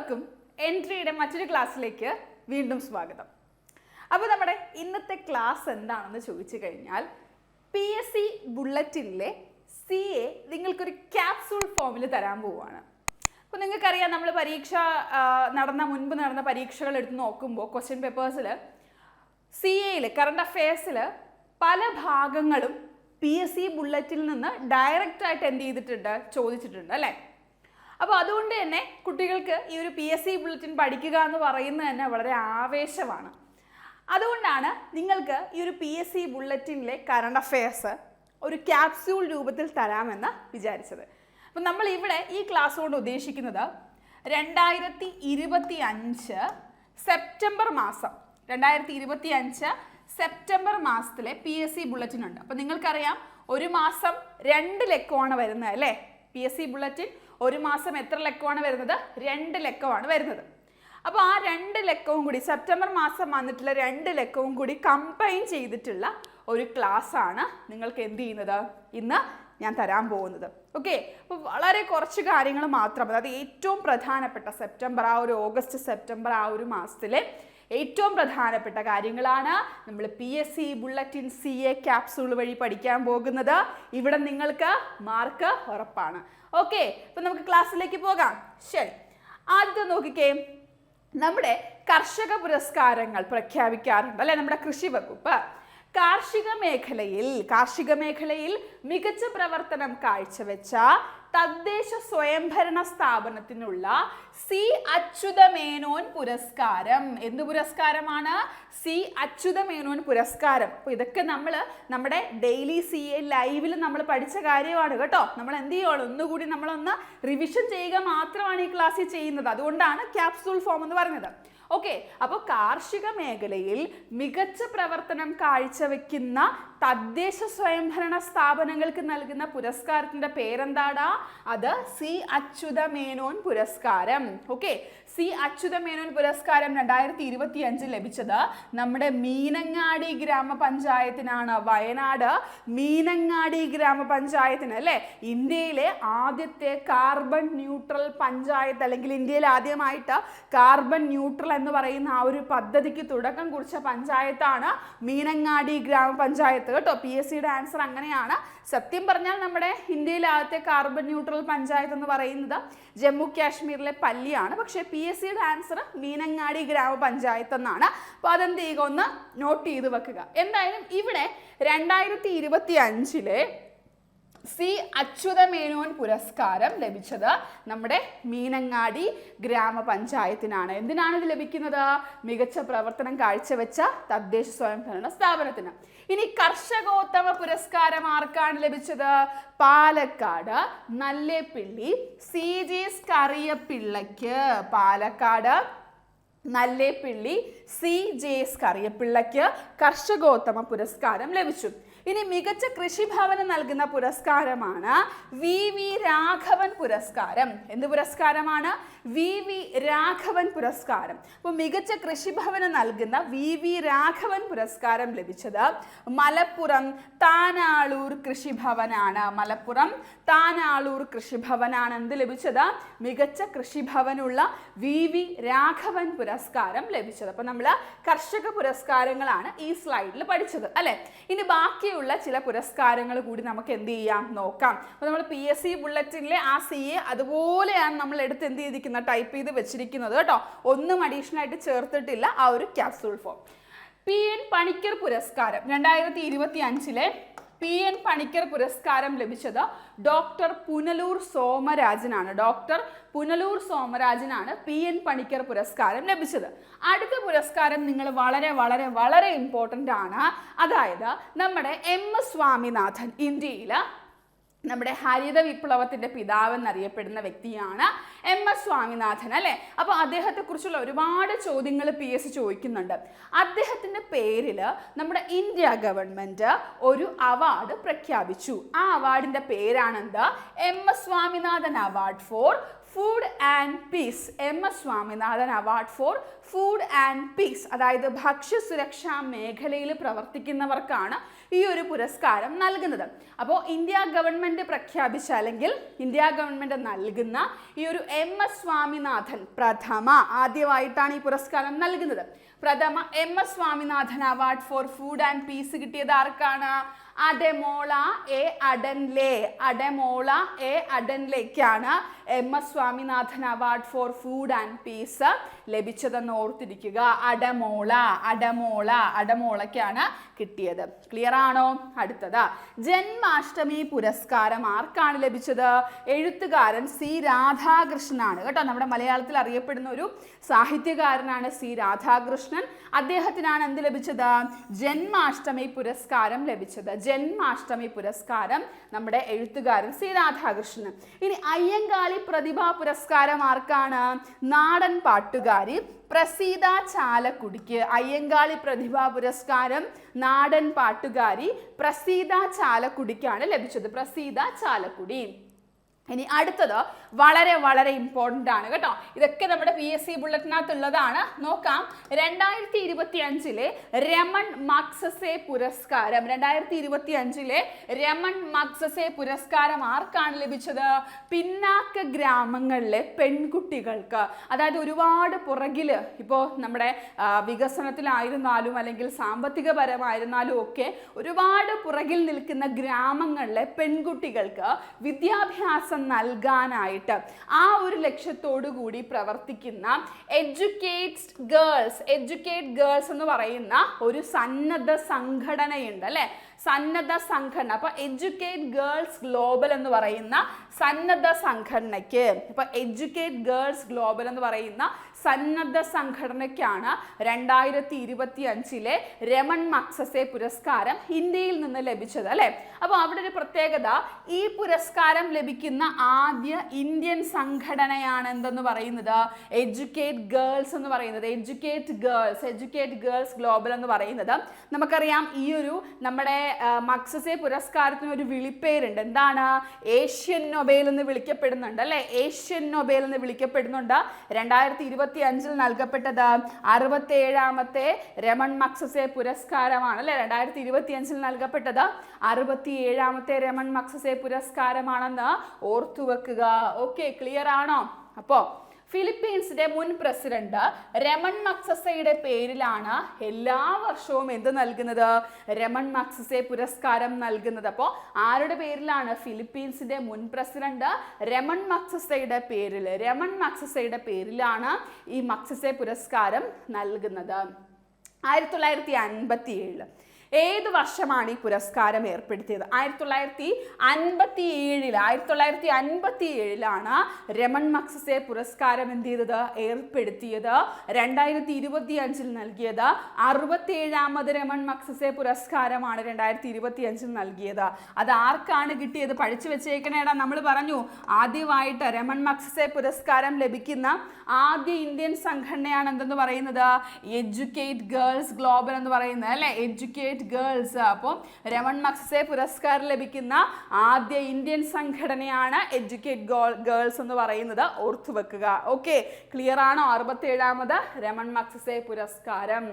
എല്ലാവർക്കും എൻട്രിയുടെ മറ്റൊരു ക്ലാസ്സിലേക്ക് വീണ്ടും സ്വാഗതം. അപ്പോൾ നമ്മുടെ ഇന്നത്തെ ക്ലാസ് എന്താണെന്ന് ചോദിച്ചു കഴിഞ്ഞാൽ PSC ബുള്ളറ്റിനിലെ CA നിങ്ങൾക്കൊരു ക്യാപ്സൂൾ ഫോമിൽ തരാൻ പോവുകയാണ്. അപ്പോൾ നിങ്ങൾക്കറിയാം, നമ്മൾ മുൻപ് നടന്ന പരീക്ഷകൾ എടുത്ത് നോക്കുമ്പോൾ ക്വസ്റ്റ്യൻ പേപ്പേഴ്സിൽ CAയിൽ കറണ്ട് അഫെയർസിൽ പല ഭാഗങ്ങളും PSC ബുള്ളറ്റിൽ നിന്ന് ഡയറക്റ്റായിട്ട് എന്ത് ചെയ്തിട്ടുണ്ട്, ചോദിച്ചിട്ടുണ്ട് അല്ലേ. അപ്പോൾ അതുകൊണ്ട് തന്നെ കുട്ടികൾക്ക് ഈ ഒരു PSC ബുള്ളറ്റിൻ പഠിക്കുക എന്ന് പറയുന്നത് തന്നെ വളരെ ആവേശമാണ്. അതുകൊണ്ടാണ് നിങ്ങൾക്ക് ഈ ഒരു PSC ബുള്ളറ്റിനിലെ കറണ്ട് അഫെയർസ് ഒരു ക്യാപ്സ്യൂൾ രൂപത്തിൽ തരാമെന്ന് വിചാരിച്ചത്. അപ്പം നമ്മൾ ഇവിടെ ഈ ക്ലാസ് കൊണ്ട് ഉദ്ദേശിക്കുന്നത് 2025 സെപ്റ്റംബർ മാസം 2025 സെപ്റ്റംബർ മാസത്തിലെ PSC ബുള്ളറ്റിൻ ഉണ്ട്. അപ്പോൾ നിങ്ങൾക്കറിയാം, ഒരു മാസം 2 ലക്കമാണ് വരുന്നത് അല്ലേ. PSC ബുള്ളറ്റിൻ ഒരു മാസം എത്ര ലക്കമാണ് വരുന്നത്? 2 ലക്കമാണ് വരുന്നത്. അപ്പോൾ ആ 2 ലക്കവും കൂടി സെപ്റ്റംബർ മാസം വന്നിട്ടുള്ള 2 ലക്കവും കൂടി കമ്പൈൻ ചെയ്തിട്ടുള്ള ഒരു ക്ലാസ് ആണ് നിങ്ങൾക്ക് എന്ത് ചെയ്യുന്നത്, ഇന്ന് ഞാൻ തരാൻ പോകുന്നത്. ഓക്കെ, അപ്പോൾ വളരെ കുറച്ച് കാര്യങ്ങൾ മാത്രം, അതായത് ഏറ്റവും പ്രധാനപ്പെട്ട ഓഗസ്റ്റ് സെപ്റ്റംബർ ആ ഒരു മാസത്തിലെ ഏറ്റവും പ്രധാനപ്പെട്ട കാര്യങ്ങളാണ് നമ്മൾ PSC ബുള്ളറ്റിൻ CA ക്യാപ്സൂൾ വഴി പഠിക്കാൻ പോകുന്നത്. ഇവിടെ നിങ്ങൾക്ക് മാർക്ക് ഉറപ്പാണ്. ഓക്കെ, അപ്പം നമുക്ക് ക്ലാസ്സിലേക്ക് പോകാം. ശരി, ആദ്യത്തെ നോക്കിക്കേ, നമ്മുടെ കർഷക പുരസ്കാരങ്ങൾ പ്രഖ്യാപിക്കാറുണ്ട് അല്ലെ നമ്മുടെ കൃഷി വകുപ്പ്. കാർഷിക മേഖലയിൽ മികച്ച പ്രവർത്തനം കാഴ്ചവെച്ച തദ്ദേശ സ്വയംഭരണ സ്ഥാപനത്തിനുള്ള സി അച്യുതമേനോൻ പുരസ്കാരം. എന്ത് പുരസ്കാരമാണ്? സി അച്യുതമേനോൻ പുരസ്കാരം. അപ്പോൾ ഇതൊക്കെ നമ്മുടെ ഡെയിലി CA ലൈവിൽ നമ്മൾ പഠിച്ച കാര്യമാണ് കേട്ടോ. നമ്മൾ എന്ത് ചെയ്യണം, ഒന്നുകൂടി നമ്മളൊന്ന് റിവിഷൻ ചെയ്യുക മാത്രമാണ് ഈ ക്ലാസ്സിൽ ചെയ്യുന്നത്. അതുകൊണ്ടാണ് ക്യാപ്സൂൾ ഫോം എന്ന് പറഞ്ഞത്. ഓക്കെ, അപ്പോൾ കാർഷിക മേഖലയിൽ മികച്ച പ്രവർത്തനം കാഴ്ചവെക്കുന്ന തദ്ദേശ സ്വയംഭരണ സ്ഥാപനങ്ങൾക്ക് നൽകുന്ന പുരസ്കാരത്തിന്റെ പേരെന്താടാ? അത് സി അച്യുതമേനോൻ പുരസ്കാരം. ഓക്കെ, സി അച്യുതമേനോൻ പുരസ്കാരം 2025 ലഭിച്ചത് നമ്മുടെ മീനങ്ങാടി ഗ്രാമപഞ്ചായത്തിനാണ്. വയനാട് മീനങ്ങാടി ഗ്രാമപഞ്ചായത്തിന് അല്ലേ, ഇന്ത്യയിലെ ആദ്യത്തെ കാർബൺ ന്യൂട്രൽ പഞ്ചായത്ത്, അല്ലെങ്കിൽ ഇന്ത്യയിൽ ആദ്യമായിട്ട് കാർബൺ ന്യൂട്രൽ എന്ന് പറയുന്ന ആ ഒരു പദ്ധതിക്ക് തുടക്കം കുറിച്ച പഞ്ചായത്താണ് മീനങ്ങാടി ഗ്രാമപഞ്ചായത്ത് കേട്ടോ. PSCയുടെ ആൻസർ അങ്ങനെയാണ്. സത്യം പറഞ്ഞാൽ നമ്മുടെ ഇന്ത്യയിലെ ആദ്യത്തെ കാർബൺ ന്യൂട്രൽ പഞ്ചായത്ത് എന്ന് പറയുന്നത് ജമ്മു കാശ്മീരിലെ പല്ലിയാണ്. പക്ഷേ PSCയുടെ ആൻസർ മീനങ്ങാടി ഗ്രാമപഞ്ചായത്ത് എന്നാണ്. അപ്പോൾ അതെന്ത് ചെയ്യുക, ഒന്ന് നോട്ട് ചെയ്ത് വെക്കുക. എന്തായാലും ഇവിടെ 2025 സി അച്യുതമേനോൻ പുരസ്കാരം ലഭിച്ചത് നമ്മുടെ മീനങ്ങാടി ഗ്രാമപഞ്ചായത്തിനാണ്. എന്തിനാണ് ഇത് ലഭിക്കുന്നത്? മികച്ച പ്രവർത്തനം കാഴ്ചവെച്ച തദ്ദേശ സ്വയംഭരണ സ്ഥാപനത്തിന്. ഇനി കർഷകോത്തമ പുരസ്കാരം ആർക്കാണ് ലഭിച്ചത്? പാലക്കാട് നല്ലേപ്പിള്ളി CG കറിയപ്പിള്ളയ്ക്ക്. പാലക്കാട് നല്ലേപ്പിള്ളി CG കറിയപ്പിള്ളയ്ക്ക് കർഷകോത്തമ പുരസ്കാരം ലഭിച്ചു. ഇനി മികച്ച കൃഷിഭവന് നൽകുന്ന പുരസ്കാരമാണ് VV രാഘവൻ പുരസ്കാരം. എന്ത് പുരസ്കാരമാണ്? VV രാഘവൻ പുരസ്കാരം. അപ്പോൾ മികച്ച കൃഷിഭവന് നൽകുന്ന VV രാഘവൻ പുരസ്കാരം ലഭിച്ചത് മലപ്പുറം താനാളൂർ കൃഷിഭവനാണ്. മലപ്പുറം താനാളൂർ കൃഷിഭവനാണ് എന്ത് ലഭിച്ചത്? മികച്ച കൃഷിഭവനുള്ള VV രാഘവൻ പുരസ്കാരം ലഭിച്ചത്. അപ്പോൾ നമ്മൾ കർഷക പുരസ്കാരങ്ങളാണ് ഈ സ്ലൈഡിൽ പഠിച്ചത് അല്ലെ. ഇനി ബാക്കി ചില പുരസ്കാരങ്ങൾ കൂടി നമുക്ക് എന്ത് ചെയ്യാം, നോക്കാം. അപ്പോൾ നമ്മൾ PSC ബുള്ളറ്റിനിലെ ആ CA അതുപോലെയാണ് നമ്മൾ എടുത്ത് എന്ത് ചെയ്തിരിക്കുന്നത്, ടൈപ്പ് ചെയ്ത് വെച്ചിരിക്കുന്നത് കേട്ടോ. ഒന്നും അഡീഷണൽ ആയിട്ട് ചേർത്തിട്ടില്ല ആ ഒരു ക്യാപ്സൂൾ ഫോം. PN പണിക്കർ പുരസ്കാരം 2025 PN പണിക്കർ പുരസ്കാരം ലഭിച്ചത് ഡോക്ടർ പുനലൂർ സോമരാജനാണ്. PN പണിക്കർ പുരസ്കാരം ലഭിച്ചത്. അടുത്ത പുരസ്കാരം നിങ്ങൾ വളരെ വളരെ വളരെ ഇമ്പോർട്ടൻ്റ് ആണ്. അതായത് നമ്മുടെ MS സ്വാമിനാഥൻ, ഇന്ത്യയിൽ നമ്മുടെ ഹരിത വിപ്ലവത്തിന്റെ പിതാവ് എന്നറിയപ്പെടുന്ന വ്യക്തിയാണ് MS സ്വാമിനാഥൻ അല്ലെ. അപ്പോൾ അദ്ദേഹത്തെക്കുറിച്ചുള്ള ഒരുപാട് ചോദ്യങ്ങൾ PSC ചോദിക്കുന്നുണ്ട്. അദ്ദേഹത്തിന്റെ പേരിൽ നമ്മുടെ ഇന്ത്യ ഗവൺമെന്റ് ഒരു അവാർഡ് പ്രഖ്യാപിച്ചു. ആ അവാർഡിന്റെ പേരാണെന്ത്? MS Swaminathan award for food and piece. MS Swaminathan award for food and piece. അതായത് ഭക്ഷ്യസുരക്ഷാ മേഖലയിൽ പ്രവർത്തിക്കുന്നവർക്കാണ് ഈ ഒരു പുരസ്കാരം നൽകുന്നത്. അപ്പോൾ ഇന്ത്യ ഗവൺമെൻറ് പ്രഖ്യാപിച്ച അല്ലെങ്കിൽ ഇന്ത്യ ഗവൺമെൻറ് നൽകുന്ന ഈ ഒരു MS സ്വാമിനാഥൻ ആദ്യമായിട്ടാണ് ഈ പുരസ്കാരം നൽകുന്നത്. പ്രഥമ MS Swaminathan award for food and peace കിട്ടിയത് ആർക്കാണ്? അഡെമോള എ അഡൻലേക്കാണ് MS Swaminathan award for food and peace ലഭിച്ചതെന്ന് ഓർത്തിരിക്കുക. അഡമോളയ്ക്കാണ് കിട്ടിയത്. ക്ലിയർ ആണോ? അടുത്തത് ജന്മാഷ്ടമി പുരസ്കാരം ആർക്കാണ് ലഭിച്ചത്? എഴുത്തുകാരൻ C രാധാകൃഷ്ണനാണ് കേട്ടോ. നമ്മുടെ മലയാളത്തിൽ അറിയപ്പെടുന്ന ഒരു സാഹിത്യകാരനാണ് C രാധാകൃഷ്ണൻ. അദ്ദേഹത്തിനാണ് എന്ത് ലഭിച്ചത്? ജന്മാഷ്ടമി പുരസ്കാരം ലഭിച്ചത്. ജന്മാഷ്ടമി പുരസ്കാരം നമ്മുടെ എഴുത്തുകാരൻ C രാധാകൃഷ്ണൻ. ഇനി അയ്യങ്കാളി പ്രതിഭാ പുരസ്കാരം ആർക്കാണ്? നാടൻ പാട്ടുകാരി പ്രസീത ചാലക്കുടിക്ക്. അയ്യങ്കാളി പ്രതിഭാ പുരസ്കാരം നാടൻ പാട്ടുകാരി പ്രസീത ചാലക്കുടിക്കാണ് ലഭിച്ചത്. പ്രസീത ചാലക്കുടി. ഇനി അടുത്തത് വളരെ വളരെ ഇമ്പോർട്ടൻ്റ് ആണ് കേട്ടോ. ഇതൊക്കെ നമ്മുടെ PSC ബുള്ളറ്റിനകത്തുള്ളതാണ്. നോക്കാം. 2025 രമൺ മഗ്സസെ പുരസ്കാരം. 2025 രമൺ മഗ്സസെ പുരസ്കാരം ആർക്കാണ് ലഭിച്ചത്? പിന്നാക്ക ഗ്രാമങ്ങളിലെ പെൺകുട്ടികൾക്ക്. അതായത് ഒരുപാട് പുറകിൽ ഇപ്പോൾ നമ്മുടെ വികസനത്തിലായിരുന്നാലും അല്ലെങ്കിൽ സാമ്പത്തികപരമായിരുന്നാലും ഒക്കെ ഒരുപാട് പുറകിൽ നിൽക്കുന്ന ഗ്രാമങ്ങളിലെ പെൺകുട്ടികൾക്ക് വിദ്യാഭ്യാസം നൽകാനായിട്ട് ആ ഒരു ലക്ഷ്യത്തോടു കൂടി പ്രവർത്തിക്കുന്ന എഡ്യൂക്കേറ്റ് ഗേൾസ് എന്ന് പറയുന്ന ഒരു സന്നദ്ധ സംഘടനയുണ്ട് അല്ലെ. സന്നദ്ധ സംഘടന. അപ്പൊ എഡ്യൂക്കേറ്റ് ഗേൾസ് ഗ്ലോബൽ എന്ന് പറയുന്ന സന്നദ്ധ സംഘടനയ്ക്ക് എന്ന് പറയുന്ന സന്നദ്ധ സംഘടനയ്ക്കാണ് 2025 രമൺ മഗ്സസെ പുരസ്കാരം ഇന്ത്യയിൽ നിന്ന് ലഭിച്ചത് അല്ലെ. അപ്പോൾ അവിടെ ഒരു പ്രത്യേകത, ഈ പുരസ്കാരം ലഭിക്കുന്ന ആദ്യ ഇന്ത്യൻ സംഘടനയാണ് എന്തെന്ന് പറയുന്നത്? എഡ്യൂക്കേറ്റ് ഗേൾസ് എന്ന് പറയുന്നത്. എഡ്യൂക്കേറ്റ് ഗേൾസ് ഗ്ലോബൽ എന്ന് പറയുന്നത്. നമുക്കറിയാം ഈ ഒരു നമ്മുടെ മഗ്സസെ പുരസ്കാരത്തിന് ഒരു വിളിപ്പേരുണ്ട്. എന്താണ്? ഏഷ്യൻ നൊബേൽ എന്ന് വിളിക്കപ്പെടുന്നുണ്ട് അല്ലെ. ഏഷ്യൻ നൊബേൽ എന്ന് വിളിക്കപ്പെടുന്നുണ്ട്. 2025 നൽകപ്പെട്ടത് 67ാമത്തെ രമൺ മഗ്സസെ പുരസ്കാരമാണ് അല്ലെ. 2025 നൽകപ്പെട്ടത് 67ാമത്തെ രമൺ മഗ്സസെ പുരസ്കാരമാണെന്ന് ഓർത്തുവെക്കുക. ഓക്കെ, ക്ലിയർ ആണോ? അപ്പോൾ ഫിലിപ്പീൻസിന്റെ മുൻ പ്രസിഡന്റ് രമൺ മഗ്സസെയുടെ പേരിലാണ് എല്ലാ വർഷവും എന്ത് നൽകുന്നത്? രമൺ മഗ്സസെ പുരസ്കാരം നൽകുന്നത്. അപ്പോൾ ആരുടെ പേരിലാണ്? ഫിലിപ്പീൻസിന്റെ മുൻ പ്രസിഡന്റ് രമൺ മഗ്സസെയുടെ പേരിലാണ് ഈ മഗ്സസെ പുരസ്കാരം നൽകുന്നത്. 1957 ഏത് വർഷമാണ് ഈ പുരസ്കാരം ഏർപ്പെടുത്തിയത്? 1957ലാണ് രമൺ മഗ്സസെ പുരസ്കാരം എന്ത് ചെയ്തത്? ഏർപ്പെടുത്തിയത്. 2025 നൽകിയത് 67ാമത് രമൺ മഗ്സസെ പുരസ്കാരമാണ് 2025 നൽകിയത്. അത് ആർക്കാണ് കിട്ടിയത്? പഠിച്ചു വെച്ചേക്കണേടാ. നമ്മൾ പറഞ്ഞു ആദ്യമായിട്ട് രമൺ മഗ്സസെ പുരസ്കാരം ലഭിക്കുന്ന ആദ്യ ഇന്ത്യൻ സംഘടനയാണ് എന്തെന്ന് പറയുന്നത്? എഡ്യൂക്കേറ്റ് ഗേൾസ് ഗ്ലോബൽ എന്ന് പറയുന്നത് അല്ലെ. Educate girls. അപ്പോൾ രമൺ മഗ്സസെ പുരസ്കാരം ലഭിക്കുന്ന ആദ്യ ഇന്ത്യൻ സംഘടനയാണ് എഡ്യൂക്കേറ്റ് ഗേൾസ് എന്ന് പറയുന്നത്. ഓർത്തുവെക്കുക. ഓക്കെ, ക്ലിയർ ആണോ? 67ാമത് രമൺ മഗ്സസെ പുരസ്കാരം.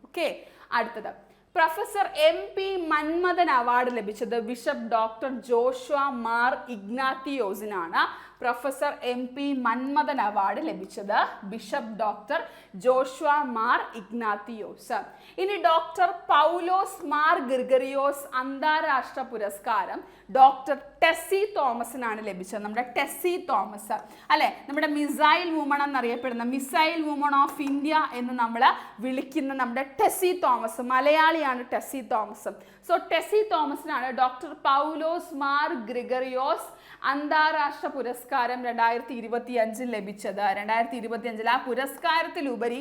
ഓക്കെ, അടുത്തത് പ്രൊഫസർ MP മന്മഥൻ അവാർഡ് ലഭിച്ചത് ബിഷപ്പ് ഡോക്ടർ ജോഷുവ മാർ ഇഗ്നാത്തിയോസിനാണ്. പ്രൊഫസർ MP മന്മഥൻ അവാർഡ് ലഭിച്ചത് ബിഷപ്പ് ഡോക്ടർ ജോഷുവ മാർ ഇഗ്നാത്തിയോസ്. ഇനി ഡോക്ടർ പൗലോസ് മാർ ഗ്രിഗറിയോസ് അന്താരാഷ്ട്ര പുരസ്കാരം ഡോക്ടർ ടെസ്സി തോമസിനാണ് ലഭിച്ചത്. നമ്മുടെ ടെസ്സി തോമസ് അല്ലെ, നമ്മുടെ മിസൈൽ വുമൺ എന്നറിയപ്പെടുന്ന മിസൈൽ വുമൺ ഓഫ് ഇന്ത്യ എന്ന് നമ്മൾ വിളിക്കുന്ന നമ്മുടെ ടെസ്സി തോമസ്, മലയാളിയാണ് ടെസ്സി തോമസ്. സോ ടെസ്സി തോമസിനാണ് ഡോക്ടർ പൗലോസ് മാർ ഗ്രിഗറിയോസ് അന്താരാഷ്ട്ര പുരസ്കാരം 2025 ലഭിച്ചത്. 2025 ആ പുരസ്കാരത്തിലുപരി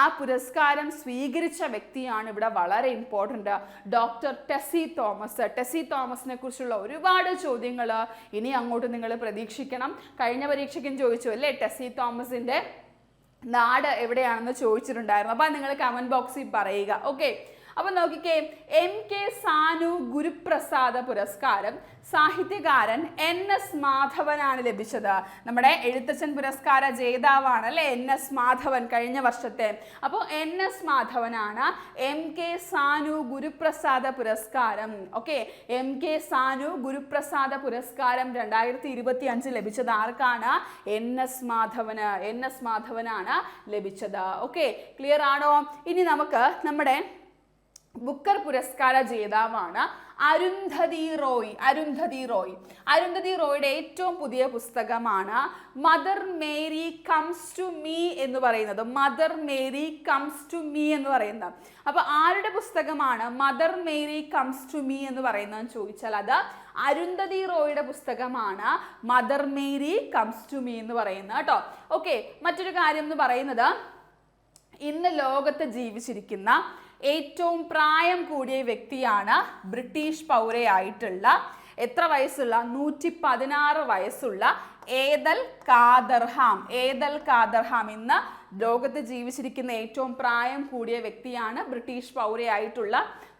ആ പുരസ്കാരം സ്വീകരിച്ച വ്യക്തിയാണ് ഇവിടെ വളരെ important, doctor Tessy Thomas. Tessy തോമസിനെ കുറിച്ചുള്ള ഒരുപാട് ചോദ്യങ്ങൾ ഇനി അങ്ങോട്ട് നിങ്ങൾ പ്രതീക്ഷിക്കണം. കഴിഞ്ഞ പരീക്ഷയ്ക്കും ചോദിച്ചു അല്ലേ, ടെസ്സി തോമസിൻ്റെ നാട് എവിടെയാണെന്ന് ചോദിച്ചിട്ടുണ്ടായിരുന്നു. അപ്പം നിങ്ങൾ കമൻറ്റ് ബോക്സിൽ പറയുക. ഓക്കെ, അപ്പൊ നോക്കിക്കേ, MK സാനു ഗുരുപ്രസാദ പുരസ്കാരം സാഹിത്യകാരൻ NS മാധവനാണ് ലഭിച്ചത്. നമ്മുടെ എഴുത്തച്ഛൻ പുരസ്കാര ജേതാവാണ് അല്ലെ NS മാധവൻ കഴിഞ്ഞ വർഷത്തെ. അപ്പോൾ NS മാധവനാണ് MK സാനു ഗുരുപ്രസാദ പുരസ്കാരം. ഓക്കെ, MK സാനു ഗുരുപ്രസാദ പുരസ്കാരം 2025 ലഭിച്ചത് ആർക്കാണ്? NS മാധവനാണ് ലഭിച്ചത്. ഓക്കെ, ക്ലിയർ ആണോ? ഇനി നമുക്ക് നമ്മുടെ ബുക്കർ പുരസ്കാര ജേതാവാണ് അരുന്ധതി റോയ്. അരുന്ധതി റോയുടെ ഏറ്റവും പുതിയ പുസ്തകമാണ് mother Mary comes to me എന്ന് പറയുന്നത്. അപ്പൊ ആരുടെ പുസ്തകമാണ് mother Mary comes to me എന്ന് പറയുന്നതെന്ന് ചോദിച്ചാൽ അത് അരുന്ധതി റോയുടെ പുസ്തകമാണ് mother Mary comes to me എന്ന് പറയുന്നത് കേട്ടോ. ഓക്കെ, മറ്റൊരു കാര്യം എന്ന് പറയുന്നത് ഇന്ന് ലോകത്ത് ജീവിച്ചിരിക്കുന്ന ഏറ്റവും പ്രായം കൂടിയ വ്യക്തിയാണ് ബ്രിട്ടീഷ് പൗരയായിട്ടുള്ള എത്ര വയസ്സുള്ള 116 വയസ്സുള്ള ഏദൽ കാദർഹാം. ഇന്ന് ലോകത്ത് ജീവിച്ചിരിക്കുന്ന ഏറ്റവും പ്രായം കൂടിയ വ്യക്തിയാണ് ബ്രിട്ടീഷ് പൗരയായിട്ടുള്ള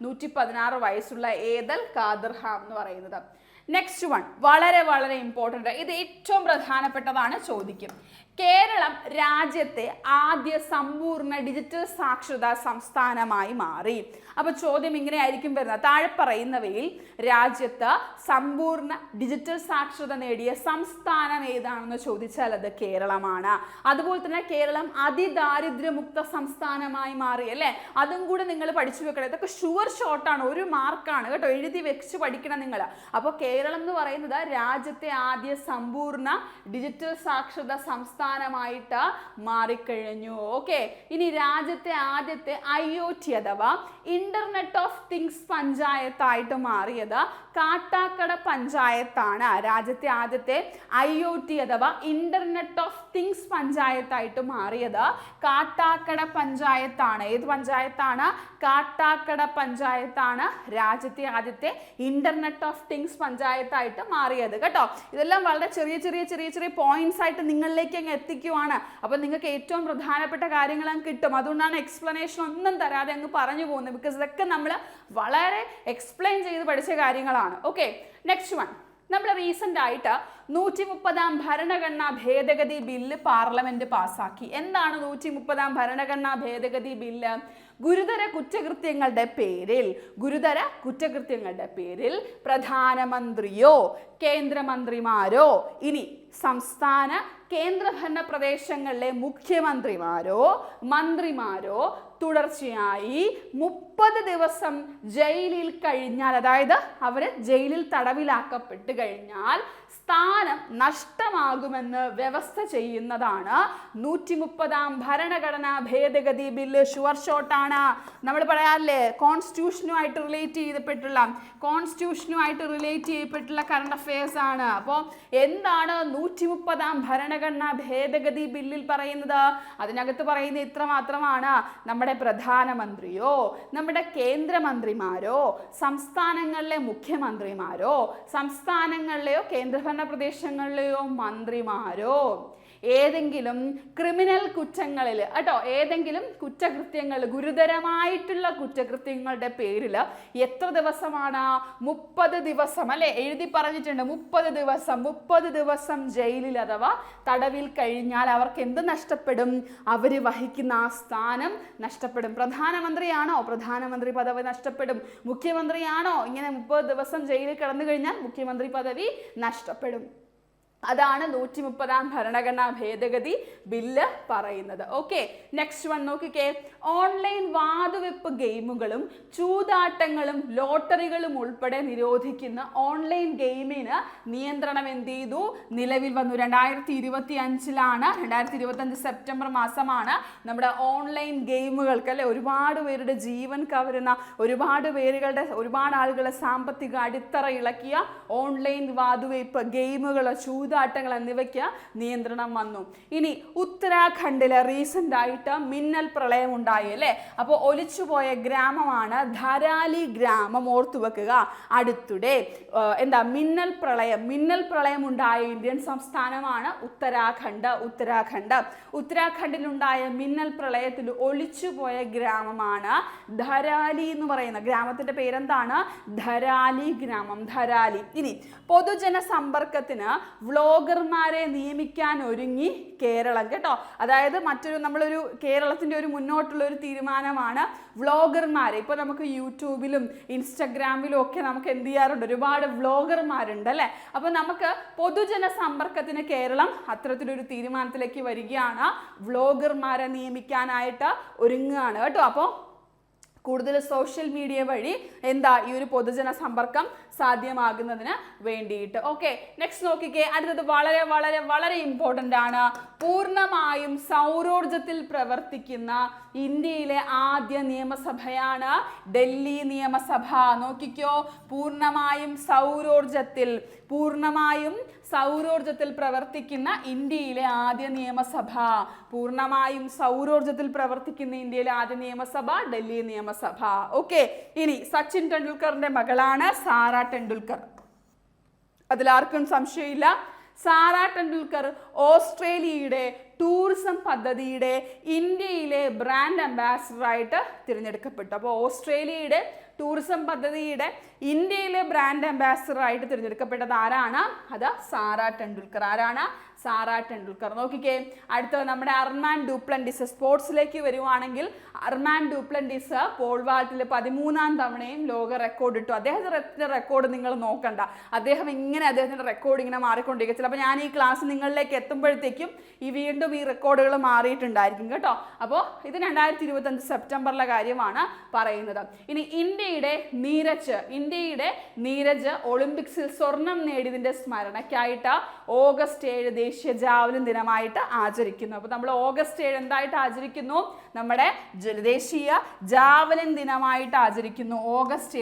116 വയസ്സുള്ള ഏദൽ കാദർഹാം എന്ന് പറയുന്നത്. നെക്സ്റ്റ് വൺ വളരെ വളരെ ഇമ്പോർട്ടൻ്റ്, ഇത് ഏറ്റവും പ്രധാനപ്പെട്ടതാണ്, ചോദിക്കും. കേരളം രാജ്യത്തെ ആദ്യ സമ്പൂർണ്ണ ഡിജിറ്റൽ സാക്ഷരതാ സംസ്ഥാനമായി മാറി. അപ്പോൾ ചോദ്യം ഇങ്ങനെയായിരിക്കും വരുന്നത്, താഴെ പറയുന്നവയിൽ രാജ്യത്ത് സമ്പൂർണ്ണ ഡിജിറ്റൽ സാക്ഷരത നേടിയ സംസ്ഥാനം ഏതാണെന്ന് ചോദിച്ചാൽ അത് കേരളമാണ്. അതുപോലെ തന്നെ കേരളം അതിദാരിദ്ര്യമുക്ത സംസ്ഥാനമായി മാറി അല്ലേ, അതും കൂടെ നിങ്ങൾ പഠിച്ചു വെക്കണം. ഇതൊക്കെ ഷുവർ ഷോട്ടാണ്, 1 മാർക്കാണ് കേട്ടോ, എഴുതി വെച്ച് പഠിക്കണം നിങ്ങൾ. അപ്പോൾ കേരളം എന്ന് പറയുന്നത് രാജ്യത്തെ ആദ്യ സമ്പൂർണ്ണ ഡിജിറ്റൽ സാക്ഷരത സംസ്ഥാനമായിട്ട് മാറിക്കഴിഞ്ഞു. ഓക്കെ, ഇനി രാജ്യത്തെ ആദ്യത്തെ IoT അഥവാ ഇന്റർനെറ്റ് ഓഫ് തിങ്സ് പഞ്ചായത്തായിട്ട് മാറിയത് കാട്ടാക്കട പഞ്ചായത്താണ്. രാജ്യത്തെ ആദ്യത്തെ IoT അഥവാ ഇന്റർനെറ്റ് ഓഫ് തിങ്സ് പഞ്ചായത്തായിട്ട് മാറിയത് കാട്ടാക്കട പഞ്ചായത്താണ്. ഏത് പഞ്ചായത്താണ്? കാട്ടാക്കട പഞ്ചായത്താണ് രാജ്യത്തെ ആദ്യത്തെ ഇന്റർനെറ്റ് ഓഫ് തിങ്സ് പഞ്ചായത്തായിട്ട് മാറിയത് കേട്ടോ. ഇതെല്ലാം വളരെ ചെറിയ പോയിന്റ്സ് ആയിട്ട് നിങ്ങളിലേക്ക് അങ്ങ് എത്തിക്കുവാണ്. അപ്പൊ നിങ്ങൾക്ക് ഏറ്റവും പ്രധാനപ്പെട്ട കാര്യങ്ങൾ അങ്ങ് കിട്ടും. അതുകൊണ്ടാണ് എക്സ്പ്ലനേഷൻ ഒന്നും തരാതെ അങ്ങ് പറഞ്ഞു പോകുന്നത്. ബിക്കോസ് ഇതൊക്കെ നമ്മൾ വളരെ എക്സ്പ്ലെയിൻ ചെയ്ത് പഠിച്ച കാര്യങ്ങളാണ്. ഓക്കെ, നെക്സ്റ്റ് വൺ, നമ്മൾ റീസെന്റ് ആയിട്ട് 130-ാം ഭരണഘടനാ ഭേദഗതി ബില്ല് പാർലമെന്റ് പാസാക്കി. എന്താണ് 130-ാം ഭരണഘടനാ ഭേദഗതി ബില്ല്? ഗുരുതര കുറ്റകൃത്യങ്ങളുടെ പേരിൽ പ്രധാനമന്ത്രിയോ കേന്ദ്രമന്ത്രിമാരോ ഇനി സംസ്ഥാന കേന്ദ്രഭരണ പ്രദേശങ്ങളിലെ മന്ത്രിമാരോ തുടർച്ചയായി 30 ദിവസം ജയിലിൽ കഴിഞ്ഞാൽ, അതായത് അവർ ജയിലിൽ തടവിലാക്കപ്പെട്ട് കഴിഞ്ഞാൽ സ്ഥാനം നഷ്ടമാകുമെന്ന് വ്യവസ്ഥ ചെയ്യുന്നതാണ് 130-ാം ഭരണഘടനാ ഭേദഗതി ബില്ല്. ഷുവർ ഷോട്ടാണ്. നമ്മൾ പറയാറില്ലേ, കോൺസ്റ്റിറ്റ്യൂഷനുമായിട്ട് റിലേറ്റ് ചെയ്യപ്പെട്ടുള്ള കറണ്ട് അഫയേഴ്സ് ആണ്. അപ്പോൾ എന്താണ് 130-ാം ഭരണഘടനാ ഭേദഗതി ബില്ലിൽ പറയുന്നത്? അതിനകത്ത് പറയുന്നത് ഇത്ര മാത്രമാണ്: നമ്മുടെ പ്രധാനമന്ത്രിയോ നമ്മുടെ കേന്ദ്രമന്ത്രിമാരോ സംസ്ഥാനങ്ങളിലെ മുഖ്യമന്ത്രിമാരോ സംസ്ഥാനങ്ങളിലെയോ കേന്ദ്രഭരണ പ്രദേശങ്ങളിലെയോ മന്ത്രിമാരോ ഏതെങ്കിലും ക്രിമിനൽ കുറ്റങ്ങളിൽ കേട്ടോ, ഏതെങ്കിലും കുറ്റകൃത്യങ്ങൾ, ഗുരുതരമായിട്ടുള്ള കുറ്റകൃത്യങ്ങളുടെ പേരിൽ എത്ര ദിവസമാണ്? 30 ദിവസം അല്ലെ, എഴുതി പറഞ്ഞിട്ടുണ്ട്. 30 ദിവസം ജയിലിൽ അഥവാ തടവിൽ കഴിഞ്ഞാൽ അവർക്ക് എന്ത് നഷ്ടപ്പെടും? അവർ വഹിക്കുന്ന ആ സ്ഥാനം നഷ്ടപ്പെടും. പ്രധാനമന്ത്രിയാണോ? പ്രധാനമന്ത്രി പദവി നഷ്ടപ്പെടും. മുഖ്യമന്ത്രിയാണോ? ഇങ്ങനെ 30 ദിവസം ജയിലിൽ കിടന്നു കഴിഞ്ഞാൽ മുഖ്യമന്ത്രി പദവി നഷ്ടപ്പെടും. അതാണ് 130-ാം ഭരണഘടനാ ഭേദഗതി ബില്ല് പറയുന്നത്. ഓക്കെ, നെക്സ്റ്റ് വൺ നോക്കിക്കേ. ഓൺലൈൻ വാതുവെപ്പ് ഗെയിമുകളും ചൂതാട്ടങ്ങളും ലോട്ടറികളും ഉൾപ്പെടെ നിരോധിക്കുന്ന ഓൺലൈൻ ഗെയിമിന് നിയന്ത്രണം എന്ത് ചെയ്തു? നിലവിൽ വന്നു. 2025 2025 സെപ്റ്റംബർ മാസമാണ് നമ്മുടെ ഓൺലൈൻ ഗെയിമുകൾക്ക് അല്ലെ ഒരുപാട് പേരുടെ ജീവൻ കവരുന്ന, ഒരുപാട് ആളുകളുടെ സാമ്പത്തിക അടിത്തറ ഇളക്കിയ ഓൺലൈൻ വാതുവെപ്പ് ഗെയിമുകൾ, ചൂതാട്ടങ്ങൾ, ചൂതാട്ടങ്ങൾ എന്നിവയ്ക്ക് നിയന്ത്രണം വന്നു. ഇനി ഉത്തരാഖണ്ഡില് റീസെന്റ് ആയിട്ട് മിന്നൽ പ്രളയം ഉണ്ടായി അല്ലേ. അപ്പോൾ ഒലിച്ചുപോയ ഗ്രാമമാണ് ധരാലി ഗ്രാമം, ഓർത്തുവെക്കുക. അടുത്തിടെ മിന്നൽ പ്രളയം ഉണ്ടായ ഇന്ത്യൻ സംസ്ഥാനമാണ് ഉത്തരാഖണ്ഡ്. ഉത്തരാഖണ്ഡിലുണ്ടായ മിന്നൽ പ്രളയത്തിൽ ഒലിച്ചുപോയ ഗ്രാമമാണ് ധരാലി എന്ന് പറയുന്ന ഗ്രാമത്തിന്റെ പേരെന്താണ്? ധരാലി ഗ്രാമം, ധരാലി. ഇനി പൊതുജന സമ്പർക്കത്തിന് വ്ളോഗർമാരെ നിയമിക്കാൻ ഒരുങ്ങി കേരളം കേട്ടോ. അതായത് നമ്മളൊരു കേരളത്തിന്റെ ഒരു മുന്നോട്ടുള്ള ഒരു തീരുമാനമാണ് വ്ളോഗർമാരെ. ഇപ്പൊ നമുക്ക് യൂട്യൂബിലും ഇൻസ്റ്റഗ്രാമിലും ഒക്കെ നമുക്ക് എന്ത് ചെയ്യാറുണ്ട്? ഒരുപാട് വ്ളോഗർമാരുണ്ട് അല്ലെ. അപ്പൊ നമുക്ക് പൊതുജന സമ്പർക്കത്തിന് കേരളം അത്തരത്തിലൊരു തീരുമാനത്തിലേക്ക് വരികയാണ്. വ്ളോഗർമാരെ നിയമിക്കാനായിട്ട് ഒരുങ്ങുകയാണ് കേട്ടോ. അപ്പോൾ കൂടുതൽ സോഷ്യൽ മീഡിയ വഴി ഈ ഒരു പൊതുജന സമ്പർക്കം സാധ്യമാകുന്നതിന് വേണ്ടിയിട്ട്. ഓക്കെ, നെക്സ്റ്റ് നോക്കിക്കേ. അടുത്തത് വളരെ വളരെ വളരെ ഇമ്പോർട്ടൻ്റ് ആണ്. പൂർണ്ണമായും സൗരോർജത്തിൽ പ്രവർത്തിക്കുന്ന ഇന്ത്യയിലെ ആദ്യ നിയമസഭയാണ് ഡൽഹി നിയമസഭ. നോക്കിക്കോ, പൂർണ്ണമായും സൗരോർജത്തിൽ പ്രവർത്തിക്കുന്ന ഇന്ത്യയിലെ ആദ്യ നിയമസഭ. പൂർണ്ണമായും സൗരോർജത്തിൽ പ്രവർത്തിക്കുന്ന ഇന്ത്യയിലെ ആദ്യ നിയമസഭ ഡൽഹി നിയമസഭ. ഓക്കെ, ഇനി സച്ചിൻ ടെണ്ടുൽക്കറിന്റെ മകളാണ് സാറ ടെണ്ടുൽക്കർ. അതിലാർക്കും സംശയമില്ല. സാറ ടെണ്ടുൽക്കർ ഓസ്ട്രേലിയയുടെ ടൂറിസം പദ്ധതിയുടെ ഇന്ത്യയിലെ ബ്രാൻഡ് അംബാസിഡറായിട്ട് തിരഞ്ഞെടുക്കപ്പെട്ടു. അപ്പോൾ ഓസ്ട്രേലിയയുടെ ടൂറിസം പദ്ധതിയുടെ ഇന്ത്യയിലെ ബ്രാൻഡ് അംബാസിഡറായിട്ട് തിരഞ്ഞെടുക്കപ്പെട്ടത് ആരാണ്? അത് സാറ ടെണ്ടുൽക്കർ. ആരാണ്? സാറ ടെണ്ടുൽക്കർ. നോക്കിക്കേ, അടുത്തത് നമ്മുടെ അർമാൻ ഡ്യൂപ്ലൻഡിസ്. സ്പോർട്സിലേക്ക് വരുവാണെങ്കിൽ അർമാൻ ഡ്യൂപ്ലൻഡിസ് പോൾ വാൾട്ടിൽ 13ാം തവണയും ലോക റെക്കോർഡ് ഇട്ടു. അദ്ദേഹത്തിന്റെ റെക്കോർഡ് നിങ്ങൾ നോക്കണ്ട. അദ്ദേഹത്തിന്റെ റെക്കോർഡ് ഇങ്ങനെ മാറിക്കൊണ്ടിരിക്കും. ചിലപ്പോൾ ഞാൻ ഈ ക്ലാസ് നിങ്ങളിലേക്ക് എത്തുമ്പോഴത്തേക്കും വീണ്ടും ഈ റെക്കോർഡുകൾ മാറിയിട്ടുണ്ടായിരിക്കും കേട്ടോ. അപ്പോൾ ഇത് 2025 സെപ്റ്റംബറിലെ കാര്യമാണ് പറയുന്നത്. ഇനി ഇന്ത്യയുടെ നീരജ് ഒളിമ്പിക്സിൽ സ്വർണം നേടിയതിന്റെ സ്മരണയ്ക്കായിട്ട് ഓഗസ്റ്റ് 7 ദേശീയ ജാവലിൻ ദിനമായിട്ട് ആചരിക്കുന്നു. അപ്പോൾ നമ്മൾ ഓഗസ്റ്റ് 7 എന്തായിട്ട് ആചരിക്കുന്നു? നമ്മുടെ ദേശീയ ജാവലിൻ ദിനമായിട്ട് ആചരിക്കുന്നു. ഓഗസ്റ്റ്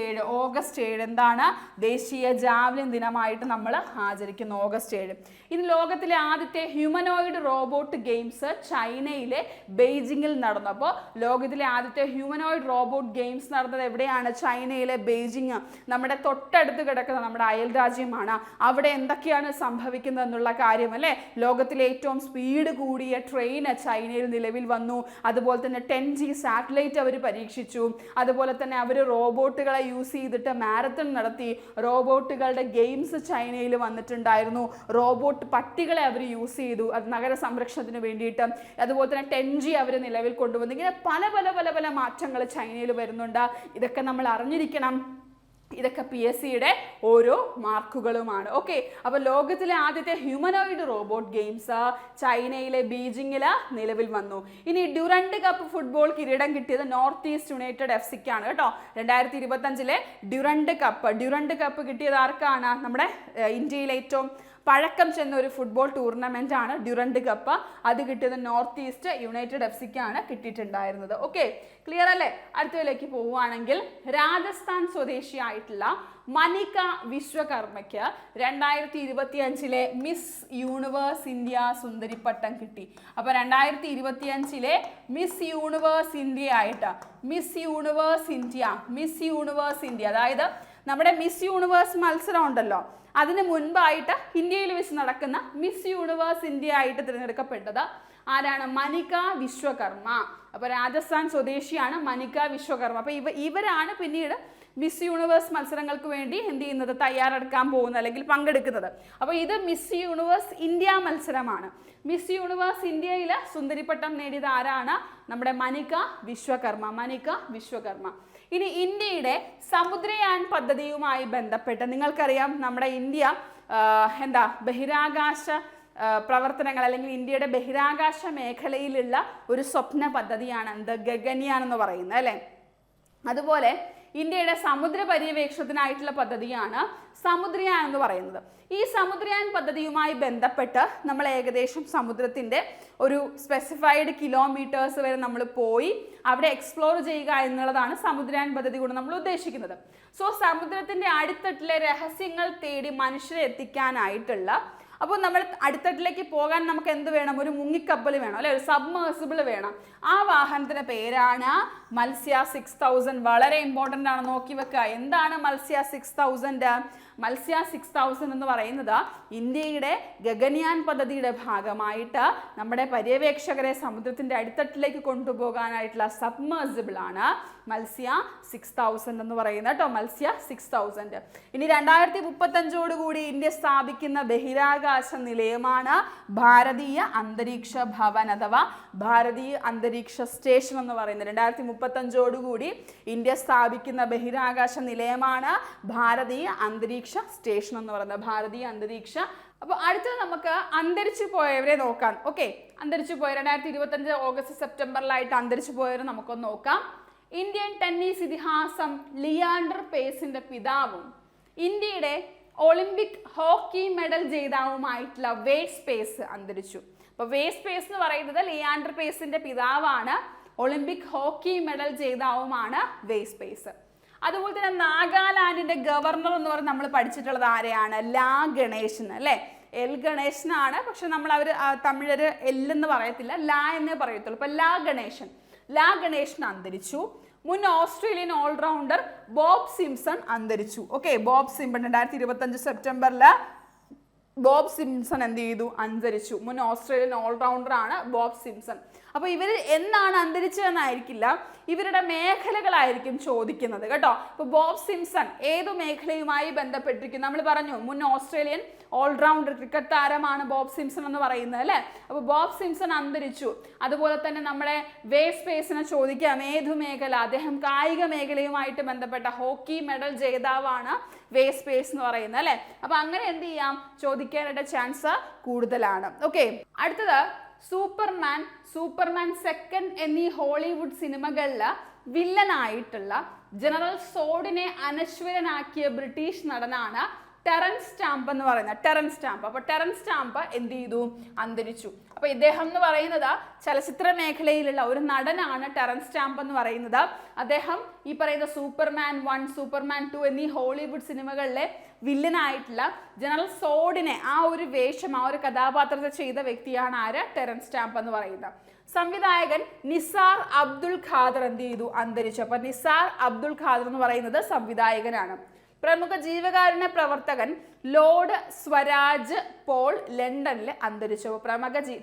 7 എന്താണ്? ദേശീയ ജാവലിൻ ദിനമായിട്ട് നമ്മൾ ആചരിക്കുന്നു ഓഗസ്റ്റ് 7. ഇനി ലോകത്തിലെ ആദ്യത്തെ ഹ്യൂമനോയിഡ് റോബോട്ട് ഗെയിംസ് ചൈനയിലെ ബെയ്ജിങ്ങിൽ നടന്നു. അപ്പോൾ ലോകത്തിലെ ആദ്യത്തെ ഹ്യൂമനോയിഡ് റോബോട്ട് ഗെയിംസ് നടന്നത് എവിടെയാണ്? ചൈനയിലെ ബെയ്ജിങ്. നമ്മുടെ തൊട്ടടുത്ത് കിടക്കുന്ന നമ്മുടെ അയൽ രാജ്യമാണ്. അവിടെ എന്തൊക്കെയാണ് സംഭവിക്കുന്നത് എന്നുള്ള കാര്യം അല്ലേ. ലോകത്തിലെ ഏറ്റവും സ്പീഡ് കൂടിയ ട്രെയിൻ ചൈനയിൽ നിലവിൽ വന്നു. അതുപോലെ തന്നെ 10G സാറ്റലൈറ്റ് അവർ പരീക്ഷിച്ചു. അതുപോലെ തന്നെ അവർ റോബോട്ടുകളെ യൂസ് ചെയ്തിട്ട് മാരത്തൺ നടത്തി. റോബോട്ടുകളുടെ ഗെയിംസ് ചൈനയിൽ വന്നിട്ടുണ്ടായിരുന്നു. റോബോട്ട് പട്ടികളെ അവർ യൂസ് ചെയ്തു, അത് നഗര സംരക്ഷണത്തിന് വേണ്ടിയിട്ട്. അതുപോലെ തന്നെ 10G അവർ നിലവിൽ കൊണ്ടുവന്നു. ഇങ്ങനെ പല പല പല പല മാറ്റങ്ങൾ ചൈനയിൽ വരുന്നുണ്ട്. ഇതൊക്കെ നമ്മൾ അറിഞ്ഞിരിക്കണം. ഇതൊക്കെ PSCയുടെ ഓരോ മാർക്കുകളുമാണ്. ഓക്കെ, അപ്പോൾ ലോകത്തിലെ ആദ്യത്തെ ഹ്യൂമനോയിഡ് റോബോട്ട് ഗെയിംസ് ചൈനയിലെ ബീജിങ്ങിൽ നിലവിൽ വന്നു. ഇനി ഡ്യൂറൻഡ് കപ്പ് ഫുട്ബോൾ കിരീടം കിട്ടിയത് നോർത്ത് ഈസ്റ്റ് യുണൈറ്റഡ് FC-ക്കാണ് കേട്ടോ. 2025 ഡ്യൂറൻഡ് കപ്പ് കിട്ടിയത് ആർക്കാണ്? നമ്മുടെ ഇന്ത്യയിലെ ഏറ്റവും പഴക്കം ചെന്ന ഒരു ഫുട്ബോൾ ടൂർണമെന്റ് ആണ് ഡ്യൂറൻഡ് കപ്പ്. അത് കിട്ടിയത് നോർത്ത് ഈസ്റ്റ് യുണൈറ്റഡ് FC-ക്കാണ് കിട്ടിയിട്ടുണ്ടായിരുന്നത്. ഓക്കെ, ക്ലിയർ അല്ലേ? അടുത്തതിലേക്ക് പോവുകയാണെങ്കിൽ രാജസ്ഥാൻ സ്വദേശിയായിട്ടുള്ള മനിക വിശ്വകർമ്മയ്ക്ക് 2025 മിസ് യൂണിവേഴ്സ് ഇന്ത്യ സുന്ദരിപ്പട്ടം കിട്ടി. അപ്പോൾ 2025 മിസ് യൂണിവേഴ്സ് ഇന്ത്യ ആയിട്ട് മിസ് യൂണിവേഴ്സ് ഇന്ത്യ അതായത് നമ്മുടെ മിസ് യൂണിവേഴ്സ് മത്സരം ഉണ്ടല്ലോ, അതിന് മുൻപായിട്ട് ഇന്ത്യയിൽ വെച്ച് നടക്കുന്ന മിസ് യൂണിവേഴ്സ് ഇന്ത്യ ആയിട്ട് തിരഞ്ഞെടുക്കപ്പെട്ടത് ആരാണ്? മനിക വിശ്വകർമ്മ. അപ്പോൾ രാജസ്ഥാൻ സ്വദേശിയാണ് മനിക വിശ്വകർമ്മ. അപ്പോൾ ഇവരാണ് പിന്നീട് മിസ് യൂണിവേഴ്സ് മത്സരങ്ങൾക്ക് വേണ്ടി എന്ത് ചെയ്യുന്നത്? തയ്യാറെടുക്കാൻ പോകുന്നത് അല്ലെങ്കിൽ പങ്കെടുക്കുന്നത്. അപ്പോൾ ഇത് മിസ് യൂണിവേഴ്സ് ഇന്ത്യ മത്സരമാണ്. മിസ് യൂണിവേഴ്സ് ഇന്ത്യയിൽ സുന്ദരിപ്പട്ടം നേടിയത് ആരാണ്? നമ്മുടെ മനിക വിശ്വകർമ്മ. ഇനി ഇന്ത്യയുടെ സമുദ്രയാൻ പദ്ധതിയുമായി ബന്ധപ്പെട്ട് നിങ്ങൾക്കറിയാം നമ്മുടെ ഇന്ത്യ ബഹിരാകാശ പ്രവർത്തനങ്ങൾ അല്ലെങ്കിൽ ഇന്ത്യയുടെ ബഹിരാകാശ മേഖലയിലുള്ള ഒരു സ്വപ്ന പദ്ധതിയാണ് ഗഗൻയാൻ എന്ന് പറയുന്നത് അല്ലേ. അതുപോലെ ഇന്ത്യയുടെ സമുദ്ര പര്യവേക്ഷണത്തിനായിട്ടുള്ള പദ്ധതിയാണ് സമുദ്രയാൻ എന്ന് പറയുന്നത്. ഈ സമുദ്രയാൻ പദ്ധതിയുമായി ബന്ധപ്പെട്ട് നമ്മൾ ഏകദേശം സമുദ്രത്തിൻ്റെ ഒരു സ്പെസിഫൈഡ് കിലോമീറ്റേഴ്സ് വരെ നമ്മൾ പോയി അവിടെ എക്സ്പ്ലോർ ചെയ്യുക എന്നുള്ളതാണ് സമുദ്രയാൻ പദ്ധതി കൊണ്ട് നമ്മൾ ഉദ്ദേശിക്കുന്നത്. സോ സമുദ്രത്തിൻ്റെ അടിത്തട്ടിലെ രഹസ്യങ്ങൾ തേടി മനുഷ്യരെ എത്തിക്കാനായിട്ടുള്ള അപ്പോൾ നമ്മൾ അടിത്തട്ടിലേക്ക് പോകാൻ നമുക്ക് എന്ത് വേണം? ഒരു മുങ്ങിക്കപ്പൽ വേണം അല്ലെ, ഒരു സബ്മേഴ്സിബിൾ വേണം. ആ വാഹനത്തിന്റെ പേരാണ് മത്സ്യ 6000. വളരെ ഇമ്പോർട്ടൻ്റ് ആണ്, നോക്കി വെക്കുക. എന്താണ് മത്സ്യ 6000? മത്സ്യ 6000 എന്ന് പറയുന്നത് ഇന്ത്യയുടെ ഗഗൻയാൻ പദ്ധതിയുടെ ഭാഗമായിട്ട് നമ്മുടെ പര്യവേക്ഷകരെ സമുദ്രത്തിന്റെ അടിത്തട്ടിലേക്ക് കൊണ്ടുപോകാനായിട്ടുള്ള സബ്മേഴ്സിബിൾ ആണ് മത്സ്യ 6000 എന്ന് പറയുന്നത് കേട്ടോ, മത്സ്യ 6000. ഇനി 2035 ഇന്ത്യ സ്ഥാപിക്കുന്ന ബഹിരാകാശ നിലയമാണ് ഭാരതീയ അന്തരീക്ഷ ഭവൻ അഥവാ ഭാരതീയ അന്തരീക്ഷ സ്റ്റേഷൻ എന്ന് പറയുന്നത്. 2035 ഇന്ത്യ സ്ഥാപിക്കുന്ന ബഹിരാകാശ നിലയമാണ് ഭാരതീയ അന്തരീക്ഷ സ്റ്റേഷൻ എന്ന് പറയുന്നത്, ഭാരതീയ അന്തരീക്ഷ. അപ്പോൾ അടുത്തത് നമുക്ക് അന്തരിച്ചു പോയവരെ നോക്കാം. ഓക്കെ, അന്തരിച്ചു പോയ 2025 ഓഗസ്റ്റ് സെപ്റ്റംബറിലായിട്ട് അന്തരിച്ചു പോയവരെ നമുക്കൊന്ന് നോക്കാം. ഇന്ത്യൻ ടെന്നീസ് ഇതിഹാസം ലിയാൻഡർ പേസിന്റെ പിതാവും ഇന്ത്യയുടെ ഒളിമ്പിക് ഹോക്കി മെഡൽ ജേതാവുമായിട്ടുള്ള വേസ്റ്റ് പേസ് അന്തരിച്ചു. അപ്പോൾ വേസ്റ്റ് പേസ് എന്ന് പറയുന്നത് ലിയാൻഡർ പേസിന്റെ പിതാവാണ്, ഒളിമ്പിക് ഹോക്കി മെഡൽ ജേതാവുമാണ് വേസ്റ്റ് പേസ്. അതുപോലെ തന്നെ നാഗാലാൻഡിന്റെ ഗവർണർ എന്ന് പറഞ്ഞ് നമ്മൾ പഠിച്ചിട്ടുള്ളത് ആരെയാണ്? ലാ ഗണേശൻ അല്ലെ, എൽ ഗണേശനാണ്. പക്ഷെ നമ്മൾ തമിഴര് എൽ എന്ന് പറയത്തില്ല, ലാ എന്നേ പറയത്തുള്ളൂ. അപ്പൊ ലാ ഗണേശൻ അന്തരിച്ചു. മുൻ ഓസ്ട്രേലിയൻ ഓൾറൗണ്ടർ ബോബ് സിംസൺ അന്തരിച്ചു. ഓക്കെ, ബോബ് സിംസൺ 2025 സെപ്റ്റംബറിൽ ബോബ് സിംസൺ എന്ത് ചെയ്തു? അന്തരിച്ചു. മുൻ ഓസ്ട്രേലിയൻ ഓൾറൗണ്ടർ ആണ് ബോബ് സിംസൺ. അപ്പോൾ ഇവർ എന്നാണ് അന്തരിച്ചതെന്നായിരിക്കില്ല, ഇവരുടെ മേഖലകളായിരിക്കും ചോദിക്കുന്നത് കേട്ടോ. ഇപ്പോൾ ബോബ് സിംസൺ ഏതു മേഖലയുമായി ബന്ധപ്പെട്ടിരിക്കും? നമ്മൾ പറഞ്ഞു മുൻ ഓസ്ട്രേലിയൻ ഓൾറൗണ്ടർ ക്രിക്കറ്റ് താരമാണ് ബോബ് സിംസൺ എന്ന് പറയുന്നത് അല്ലേ. അപ്പോൾ ബോബ് സിംസൺ അന്തരിച്ചു. അതുപോലെ തന്നെ നമ്മുടെ വേസ്റ്റ് പേസിനെ ചോദിക്കാം ഏതു മേഖല? അദ്ദേഹം കായിക മേഖലയുമായിട്ട് ബന്ധപ്പെട്ട ഹോക്കി മെഡൽ ജേതാവാണ് വേസ്റ്റ് പേസ് എന്ന് പറയുന്നത് അല്ലേ. അപ്പൊ അങ്ങനെ എന്ത് ചെയ്യാം, ചോദിക്കാനായിട്ട് ചാൻസ് കൂടുതലാണ്. ഓക്കെ, അടുത്തത് സൂപ്പർമാൻ സെക്കൻഡ് എന്നീ ഹോളിവുഡ് സിനിമകളിൽ വില്ലനായിട്ടുള്ള ജനറൽ സോഡിനെ അനശ്വരനാക്കിയ ബ്രിട്ടീഷ് നടനാണ് ടെറൻസ് സ്റ്റാമ്പ് എന്ന് പറയുന്നത്. അപ്പൊ ടെറൻസ് സ്റ്റാമ്പ് എന്ത് ചെയ്തു? അന്തരിച്ചു. അപ്പൊ ഇദ്ദേഹം എന്ന് പറയുന്നത് ചലച്ചിത്ര മേഖലയിലുള്ള ഒരു നടനാണ് ടെറൻസ് സ്റ്റാമ്പ് എന്ന് പറയുന്നത്. അദ്ദേഹം ഈ പറയുന്ന സൂപ്പർമാൻ 1, സൂപ്പർമാൻ 2 എന്നീ ഹോളിവുഡ് സിനിമകളിലെ വില്ലനായിട്ടുള്ള ജനറൽ സോഡിനെ ആ ഒരു വേഷം, ആ ഒരു കഥാപാത്രത്തെ ചെയ്ത വ്യക്തിയാണ് ആര്? ടെറൻസ് സ്റ്റാമ്പ് എന്ന് പറയുന്നത്. സംവിധായകൻ നിസാർ അബ്ദുൽ ഖാദർ എന്ത് ചെയ്തു? അന്തരിച്ചു. അപ്പൊ നിസാർ അബ്ദുൽ ഖാദർ എന്ന് പറയുന്നത് സംവിധായകനാണ്. പ്രമുഖ ജീവകാരുണ്യ പ്രവർത്തകൻ ലോർഡ് സ്വരാജ് പോൾ ലണ്ടനിൽ അന്തരിച്ചു.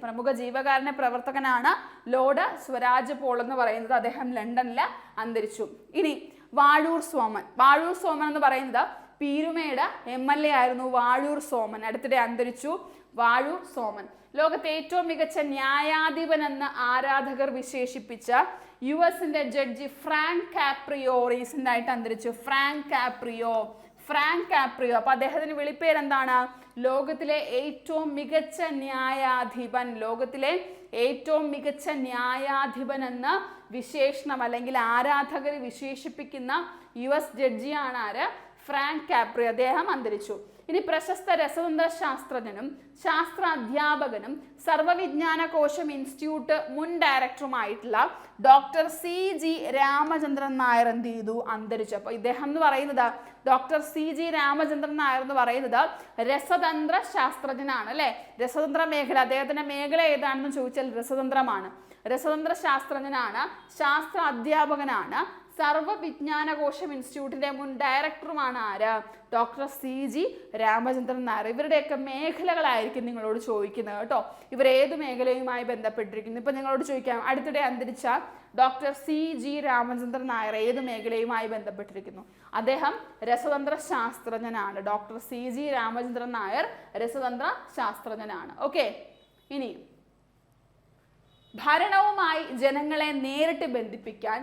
പ്രമുഖ ജീവകാരുണ്യ പ്രവർത്തകനാണ് ലോർഡ് സ്വരാജ് പോൾ എന്ന് പറയുന്നത്, അദ്ദേഹം ലണ്ടനിൽ അന്തരിച്ചു. ഇനി വാഴൂർ സോമൻ എന്ന് പറയുന്നത് പീരുമേട് MLA ആയിരുന്നു വാഴൂർ സോമൻ, അടുത്തിടെ അന്തരിച്ചു. വാഴൂർ സോമൻ ലോകത്തെ ഏറ്റവും മികച്ച ന്യായാധിപൻ എന്ന് ആരാധകർ വിശേഷിപ്പിച്ച US judge Frank Caprio recent ആയിട്ട് അന്തരിച്ചു. Frank Caprio. അപ്പൊ അദ്ദേഹത്തിന് വിളിപ്പേര് എന്താണ്? ലോകത്തിലെ ഏറ്റവും മികച്ച ന്യായാധിപൻ എന്ന വിശേഷണം അല്ലെങ്കിൽ ആരാധകർ വിശേഷിപ്പിക്കുന്ന US ജഡ്ജിയാണ് ആര്? Frank Caprio. അദ്ദേഹം അന്തരിച്ചു. ഇനി പ്രശസ്ത രസതന്ത്ര ശാസ്ത്രജ്ഞനും ശാസ്ത്ര അധ്യാപകനും സർവവിജ്ഞാന കോശം ഇൻസ്റ്റിറ്റ്യൂട്ട് മുൻ ഡയറക്ടറുമായിട്ടുള്ള ഡോക്ടർ CG രാമചന്ദ്രൻ നായർ എന്ത് ചെയ്തു? അന്തരിച്ചു. അപ്പോൾ ഇദ്ദേഹം എന്ന് പറയുന്നത് ഡോക്ടർ CG രാമചന്ദ്രൻ നായർ എന്ന് പറയുന്നത് രസതന്ത്ര ശാസ്ത്രജ്ഞനാണ് അല്ലെ. രസതന്ത്ര മേഖല, അദ്ദേഹത്തിന്റെ മേഖല ഏതാണെന്ന് ചോദിച്ചാൽ രസതന്ത്രമാണ്. രസതന്ത്ര ശാസ്ത്രജ്ഞനാണ്, ശാസ്ത്ര അധ്യാപകനാണ്, സർവവിജ്ഞാനകോശം ഇൻസ്റ്റിറ്റ്യൂട്ടിന്റെ മുൻ ഡയറക്ടറുമാണ് ആര്? Doctor CG Ramachandran Nair. ഇവരുടെയൊക്കെ മേഖലകളായിരിക്കും നിങ്ങളോട് ചോദിക്കുന്നത് കേട്ടോ. ഇവർ ഏത് മേഖലയുമായി ബന്ധപ്പെട്ടിരിക്കുന്നു? ഇപ്പൊ നിങ്ങളോട് ചോദിക്കാം, അടുത്തിടെ അന്തരിച്ച ഡോക്ടർ CG രാമചന്ദ്രൻ നായർ ഏത് മേഖലയുമായി ബന്ധപ്പെട്ടിരിക്കുന്നു? അദ്ദേഹം രസതന്ത്ര ശാസ്ത്രജ്ഞനാണ്. ഡോക്ടർ CG രാമചന്ദ്രൻ നായർ രസതന്ത്ര ശാസ്ത്രജ്ഞനാണ്. ഓക്കെ, ഇനി ഭരണവുമായി ജനങ്ങളെ നേരിട്ട് ബന്ധിപ്പിക്കാൻ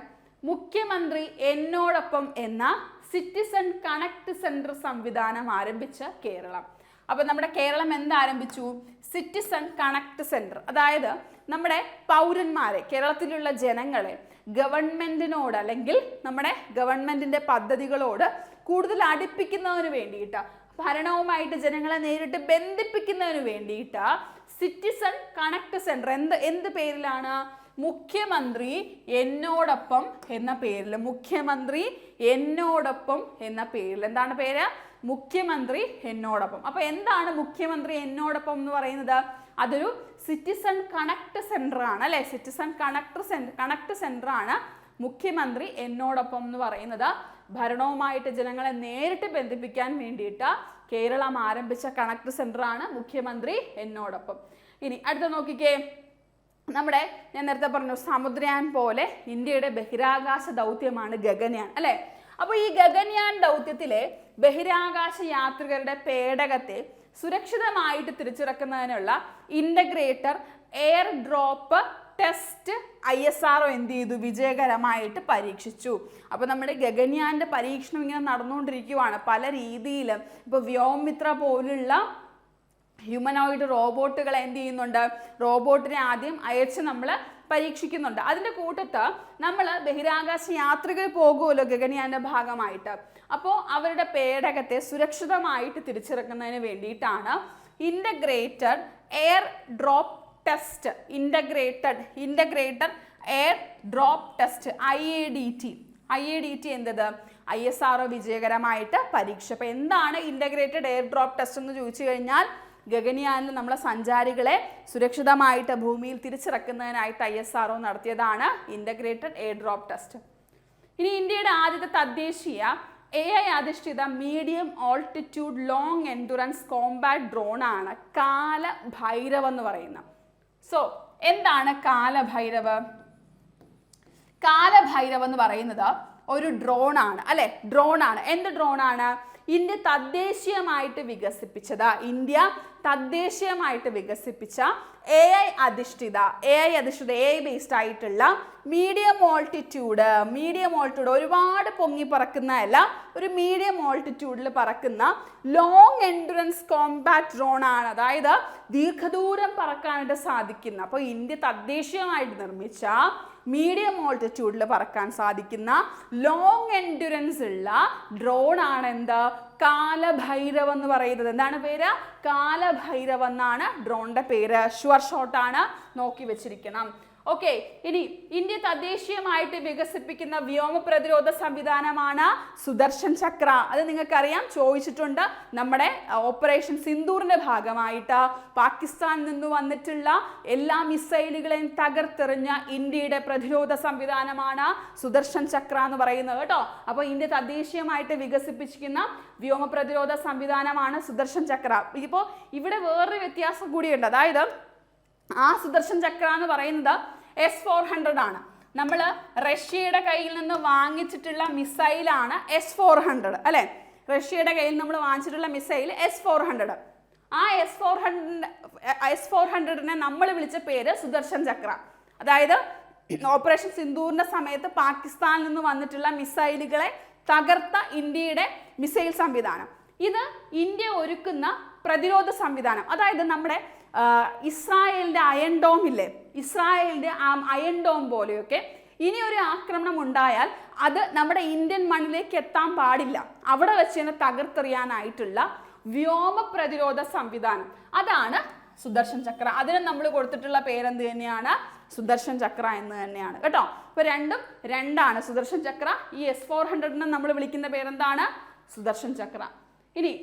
മുഖ്യമന്ത്രി എന്നോടൊപ്പം എന്ന സിറ്റിസൺ കണക്ട് സെന്റർ സംവിധാനം ആരംഭിച്ച കേരളം. അപ്പൊ നമ്മുടെ കേരളം എന്താരംഭിച്ചു? Citizen connect centre. അതായത് നമ്മുടെ പൗരന്മാരെ, കേരളത്തിലുള്ള ജനങ്ങളെ ഗവൺമെന്റിനോട് അല്ലെങ്കിൽ നമ്മുടെ ഗവൺമെന്റിന്റെ പദ്ധതികളോട് കൂടുതൽ അടുപ്പിക്കുന്നതിന് വേണ്ടിയിട്ട്, ഭരണവുമായിട്ട് ജനങ്ങളെ നേരിട്ട് ബന്ധിപ്പിക്കുന്നതിന് വേണ്ടിയിട്ട് സിറ്റിസൺ കണക്ട് സെന്റർ എന്ത് പേരിലാണ്? മുഖ്യമന്ത്രി എന്നോടൊപ്പം എന്ന പേരിൽ. എന്താണ് പേര്? മുഖ്യമന്ത്രി എന്നോടൊപ്പം. അപ്പൊ എന്താണ് മുഖ്യമന്ത്രി എന്നോടൊപ്പം എന്ന് പറയുന്നത്? അതൊരു സിറ്റിസൺ കണക്ട് സെന്റർ ആണ് അല്ലെ. സിറ്റിസൺ കണക്ട് സെന്റർ ആണ് മുഖ്യമന്ത്രി എന്നോടൊപ്പം എന്ന് പറയുന്നത്. ഭരണവുമായിട്ട് ജനങ്ങളെ നേരിട്ട് ബന്ധിപ്പിക്കാൻ വേണ്ടിയിട്ട് കേരളം ആരംഭിച്ച കണക്ട് സെന്റർ ആണ് മുഖ്യമന്ത്രി എന്നോടൊപ്പം. ഇനി അടുത്ത നോക്കിക്കേ, നമ്മുടെ ഞാൻ നേരത്തെ പറഞ്ഞു സമുദ്രയാൻ പോലെ ഇന്ത്യയുടെ ബഹിരാകാശ ദൗത്യമാണ് ഗഗൻയാൻ അല്ലെ. അപ്പോൾ ഈ ഗഗൻയാൻ ദൗത്യത്തിലെ ബഹിരാകാശ യാത്രികരുടെ പേടകത്തെ സുരക്ഷിതമായിട്ട് തിരിച്ചിറക്കുന്നതിനുള്ള integrated air drop test ISRO എന്ത് ചെയ്തു? വിജയകരമായിട്ട് പരീക്ഷിച്ചു. അപ്പോൾ നമ്മുടെ ഗഗൻയാന്റെ പരീക്ഷണം ഇങ്ങനെ നടന്നുകൊണ്ടിരിക്കുകയാണ് പല രീതിയിലും. ഇപ്പോൾ വ്യോമിത്ര പോലുള്ള ഹ്യൂമനോയിഡ് റോബോട്ടുകൾ എന്ത് ചെയ്യുന്നുണ്ട്? റോബോട്ടിനെ ആദ്യം അയച്ച് നമ്മൾ പരീക്ഷിക്കുന്നുണ്ട്. അതിൻ്റെ കൂട്ടത്ത് നമ്മൾ ബഹിരാകാശ യാത്രികർ പോകുമല്ലോ ഗഗൻയാന്റെ ഭാഗമായിട്ട്. അപ്പോൾ അവരുടെ പേടകത്തെ സുരക്ഷിതമായിട്ട് തിരിച്ചിറക്കുന്നതിന് വേണ്ടിയിട്ടാണ് integrated air drop test, integrated air drop test IADT എന്തത്? ISRO വിജയകരമായിട്ട് പരീക്ഷ. അപ്പോൾ എന്താണ് ഇൻ്റഗ്രേറ്റഡ് എയർ ഡ്രോപ്പ് ടെസ്റ്റ് എന്ന് ചോദിച്ചു കഴിഞ്ഞാൽ, ഗഗൻയാനിൽ നമ്മളെ സഞ്ചാരികളെ സുരക്ഷിതമായിട്ട് ഭൂമിയിൽ തിരിച്ചിറക്കുന്നതിനായിട്ട് ISRO നടത്തിയതാണ് ഇൻ്റഗ്രേറ്റഡ് എയർ ഡ്രോപ്പ് ടെസ്റ്റ്. ഇനി ഇന്ത്യയുടെ ആദ്യത്തെ തദ്ദേശീയ AI അധിഷ്ഠിത medium altitude long endurance Kombat drone ആണ് കാലഭൈരവ് എന്ന് പറയുന്നത്. സോ എന്താണ് കാലഭൈരവ്? കാലഭൈരവ് എന്ന് പറയുന്നത് ഒരു ഡ്രോൺ ആണ് അല്ലെ. ഡ്രോൺ ആണ്. എന്ത് ഡ്രോൺ ആണ്? ഇന്ത്യ തദ്ദേശീയമായിട്ട് വികസിപ്പിച്ച AI അധിഷ്ഠിത AI ബേസ്ഡ് ആയിട്ടുള്ള മീഡിയം ഓൾട്ടിറ്റ്യൂഡ് ഒരുപാട് പൊങ്ങി പറക്കുന്നതല്ല, ഒരു മീഡിയം ഓൾട്ടിറ്റ്യൂഡിൽ പറക്കുന്ന ലോങ് എൻഡുറൻസ് കോമ്പാറ്റ് ഡ്രോൺ ആണ്. അതായത് ദീർഘദൂരം പറക്കാനായിട്ട് സാധിക്കുന്ന, അപ്പോൾ ഇന്ത്യ തദ്ദേശീയമായിട്ട് നിർമ്മിച്ച മീഡിയം ഓൾട്ടിറ്റ്യൂഡിൽ പറക്കാൻ സാധിക്കുന്ന ലോങ് എൻഡുറൻസ് ഉള്ള ഡ്രോൺ ആണ് എന്ത്? കാലഭൈരവ് എന്ന് പറയുന്നത്. എന്താണ് പേര്? കാലഭൈരവ് എന്നാണ് ഡ്രോണിന്റെ പേര്. ഷുവർ ഷോട്ട് ആണ്, നോക്കി വെച്ചിരിക്കണം. ഓക്കെ. ഇനി ഇന്ത്യ തദ്ദേശീയമായിട്ട് വികസിപ്പിക്കുന്ന വ്യോമ പ്രതിരോധ സംവിധാനമാണ് സുദർശൻ ചക്ര. അത് നിങ്ങൾക്കറിയാം, ചോദിച്ചിട്ടുണ്ട്. നമ്മുടെ ഓപ്പറേഷൻ സിന്ദൂറിന്റെ ഭാഗമായിട്ട് പാകിസ്ഥാനിൽ നിന്ന് വന്നിട്ടുള്ള എല്ലാ മിസൈലുകളെയും തകർത്തെറിഞ്ഞ ഇന്ത്യയുടെ പ്രതിരോധ സംവിധാനമാണ് സുദർശൻ ചക്ര എന്ന് പറയുന്നത് കേട്ടോ. അപ്പോൾ ഇന്ത്യ തദ്ദേശീയമായിട്ട് വികസിപ്പിച്ചിരിക്കുന്ന വ്യോമ പ്രതിരോധ സംവിധാനമാണ് സുദർശൻ ചക്ര. ഇപ്പോൾ ഇവിടെ വേറൊരു വ്യത്യാസം കൂടിയുണ്ട്. അതായത് ആ സുദർശൻ ചക്ര എന്ന് പറയുന്നത് S-400 ആണ്. നമ്മൾ റഷ്യയുടെ കയ്യിൽ നിന്ന് വാങ്ങിച്ചിട്ടുള്ള മിസൈലാണ് S-400 അല്ലെ. റഷ്യയുടെ കയ്യിൽ നമ്മൾ വാങ്ങിച്ചിട്ടുള്ള മിസൈൽ S-400. ആ S-400നെ നമ്മൾ വിളിച്ച പേര് സുദർശൻ ചക്ര. അതായത് ഓപ്പറേഷൻ സിന്ദൂറിന്റെ സമയത്ത് പാകിസ്ഥാനിൽ നിന്ന് വന്നിട്ടുള്ള മിസൈലുകളെ തകർത്ത ഇന്ത്യയുടെ മിസൈൽ സംവിധാനം. ഇത് ഇന്ത്യ ഒരുക്കുന്ന പ്രതിരോധ സംവിധാനം. അതായത് നമ്മുടെ ഇസ്രായേലിന്റെ അയൺ ഡോം ഇല്ലേ, ഇസ്രായേലിന്റെ ആ അയൺ ഡോം പോലെയൊക്കെ ഇനി ഒരു ആക്രമണം ഉണ്ടായാൽ അത് നമ്മുടെ ഇന്ത്യൻ മണ്ണിലേക്ക് എത്താൻ പാടില്ല. അവിടെ വെച്ച് തന്നെ തകർത്തെറിയാനായിട്ടുള്ള വ്യോമ പ്രതിരോധ സംവിധാനം, അതാണ് സുദർശൻ ചക്ര. അതിന് നമ്മൾ കൊടുത്തിട്ടുള്ള പേരെന്ത് തന്നെയാണ്? സുദർശൻ ചക്ര എന്ന് തന്നെയാണ് കേട്ടോ. ഇപ്പൊ രണ്ടാണ് സുദർശൻ ചക്ര. ഈ S-400നെ നമ്മൾ വിളിക്കുന്ന പേരെന്താണ്? സുദർശൻ ചക്ര. ഇനി